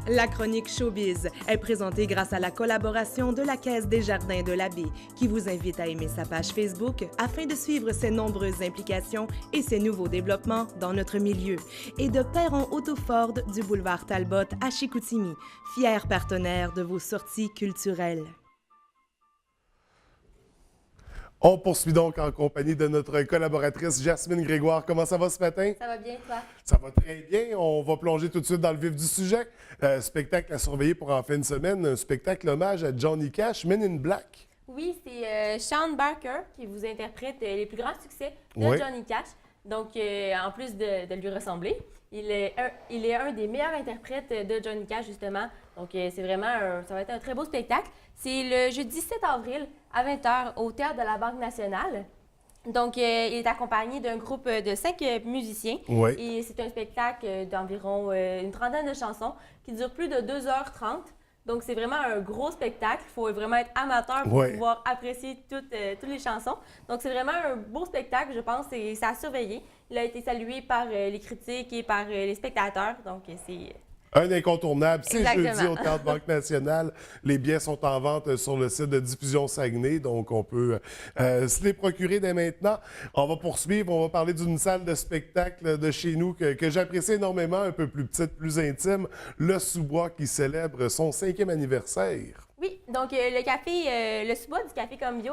La chronique Showbiz est présentée grâce à la collaboration de la Caisse des Jardins de la Baie, qui vous invite à aimer sa page Facebook afin de suivre ses nombreuses implications et ses nouveaux développements dans notre milieu. Et de Perron Auto-Ford du boulevard Talbot à Chicoutimi, fier partenaire de vos sorties culturelles. On poursuit donc en compagnie de notre collaboratrice Jasmine Grégoire. Comment ça va ce matin? Ça va bien, toi? Ça va très bien. On va plonger tout de suite dans le vif du sujet. Spectacle à surveiller pour en fin de semaine, un spectacle hommage à Johnny Cash, Men in Black. Oui, c'est Sean Barker qui vous interprète les plus grands succès de Oui. Johnny Cash. Donc, en plus de lui ressembler, il est un des meilleurs interprètes de Johnny Cash, justement. Donc, c'est vraiment ça va être un très beau spectacle. C'est le jeudi 7 avril à 20h au Théâtre de la Banque nationale. Donc, il est accompagné d'un groupe de 5 musiciens. Oui. Et c'est un spectacle d'environ une trentaine de chansons qui dure plus de 2h30. Donc, c'est vraiment un gros spectacle. Il faut vraiment être amateur pour Ouais. pouvoir apprécier toutes les chansons. Donc, c'est vraiment un beau spectacle, je pense, et c'est à surveiller. Il a été salué par les critiques et par les spectateurs. Donc, c'est... Un incontournable, c'est Exactement. jeudi au Théâtre Banque nationale. Les billets sont en vente sur le site de Diffusion Saguenay, donc on peut se les procurer dès maintenant. On va poursuivre, on va parler d'une salle de spectacle de chez nous que j'apprécie énormément, un peu plus petite, plus intime, le Sous-Bois qui célèbre son 5e anniversaire. Oui, donc le sous-bois du Café Cambio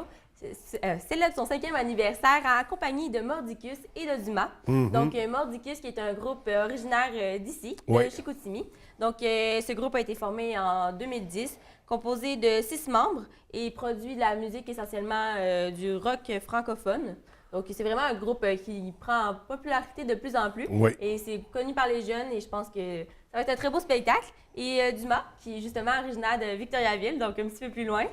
célèbre son 5e anniversaire en compagnie de Mordicus et de Dumas. Donc, Mordicus qui est un groupe originaire d'ici, de Ouais. Chicoutimi. Donc, ce groupe a été formé en 2010, composé de 6 membres et produit de la musique essentiellement du rock francophone. Donc, c'est vraiment un groupe qui prend en popularité de plus en plus. Oui. Et c'est connu par les jeunes et je pense que ça va être un très beau spectacle. Et Dumas, qui est justement originaire de Victoriaville, donc un petit peu plus loin.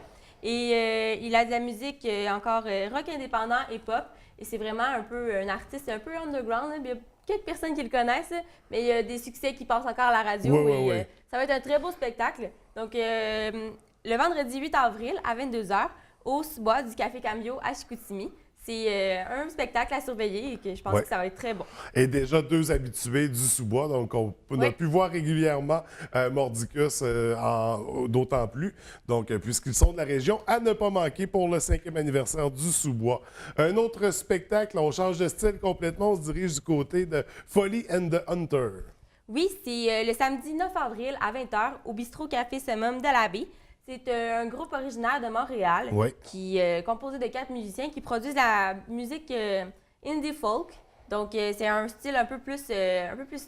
Et il a de la musique encore rock indépendant et pop. Et c'est vraiment un peu un artiste un peu underground. Là. Il y a quelques personnes qui le connaissent, mais il y a des succès qui passent encore à la radio. Oui, oui, et oui. ça va être un très beau spectacle. Donc, le vendredi 8 avril à 22h au sous-bois du Café Cambio à Chicoutimi. C'est un spectacle à surveiller et que je pense Ouais. que ça va être très bon. Et déjà 2 habitués du Sous-Bois, donc on a Oui. pu voir régulièrement Mordicus d'autant plus, donc puisqu'ils sont de la région, à ne pas manquer pour le 5e anniversaire du Sous-Bois. Un autre spectacle, on change de style complètement, on se dirige du côté de Folly and the Hunter. Oui, c'est le samedi 9 avril à 20h au Bistrot Café Summum de la Baie. C'est un groupe originaire de Montréal Oui. qui est composé de 4 musiciens qui produisent la musique indie folk. Donc, c'est un style un peu plus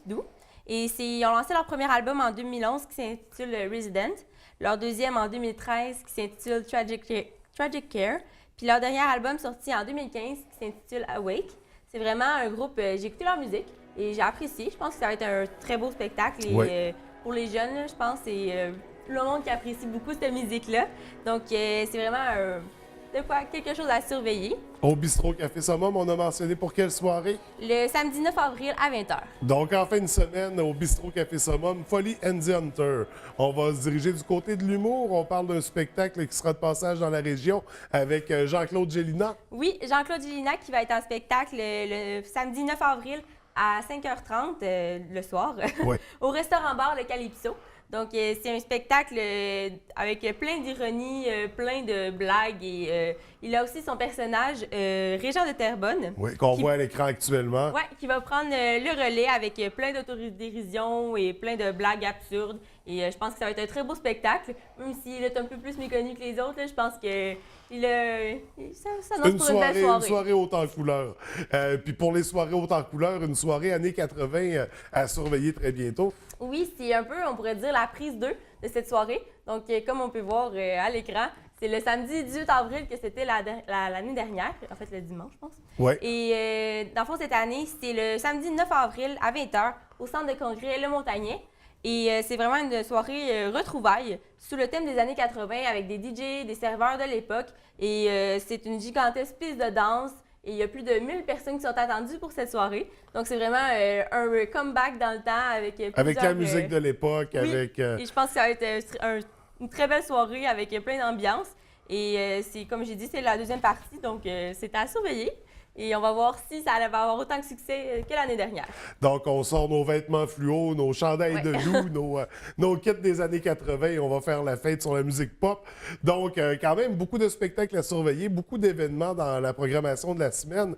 doux. Et ils ont lancé leur premier album en 2011 qui s'intitule Resident, leur deuxième en 2013 qui s'intitule Tragic Care, puis leur dernier album sorti en 2015 qui s'intitule Awake. C'est vraiment un groupe, j'ai écouté leur musique et j'ai apprécié. Je pense que ça va être un très beau spectacle. Et Oui. pour les jeunes, là, je pense que c'est le monde qui apprécie beaucoup cette musique-là. Donc, c'est vraiment quelque chose à surveiller. Au Bistrot Café Summum, on a mentionné pour quelle soirée? Le samedi 9 avril à 20h. Donc, en fin de semaine, au Bistrot Café Summum, Folly and the Hunter. On va se diriger du côté de l'humour. On parle d'un spectacle qui sera de passage dans la région avec Jean-Claude Gélina. Oui, Jean-Claude Gélinac qui va être en spectacle le samedi 9 avril à 5h30 le soir Oui. au restaurant-bar Le Calypso. Donc, c'est un spectacle avec plein d'ironie, plein de blagues et il a aussi son personnage, Régent de Terrebonne. Oui, qu'on voit à l'écran actuellement. Oui, qui va prendre le relais avec plein d'autodérision et plein de blagues absurdes. Et je pense que ça va être un très beau spectacle, même s'il est un peu plus méconnu que les autres. Là, je pense que ça annonce pour une belle Une soirée. soirée haute en couleur. Puis pour les soirées hautes en couleur, une soirée années 80 à surveiller très bientôt. Oui, c'est un peu, on pourrait dire, la prise 2 de cette soirée. Donc, comme on peut voir à l'écran, c'est le samedi 18 avril que c'était l'année dernière, en fait le dimanche, je pense. Ouais. Et dans le fond, cette année, c'est le samedi 9 avril à 20h au centre de congrès Le Montagnet. Et c'est vraiment une soirée retrouvailles sous le thème des années 80 avec des DJ, des serveurs de l'époque. Et c'est une gigantesque piste de danse. Et il y a plus de 1000 personnes qui sont attendues pour cette soirée. Donc, c'est vraiment un comeback dans le temps avec Avec la plusieurs, musique de l'époque, oui. avec... Et je pense que ça va être une très belle soirée avec plein d'ambiance. Et c'est comme j'ai dit, c'est la deuxième partie, donc c'est à surveiller. Et on va voir si ça va avoir autant de succès que l'année dernière. Donc, on sort nos vêtements fluo, nos chandails de loup, nos kits des années 80 et on va faire la fête sur la musique pop. Donc, quand même, beaucoup de spectacles à surveiller, beaucoup d'événements dans la programmation de la semaine.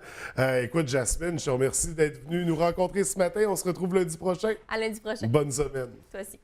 Écoute, Jasmine, je te remercie d'être venue nous rencontrer ce matin. On se retrouve lundi prochain. À lundi prochain. Bonne semaine. Toi aussi.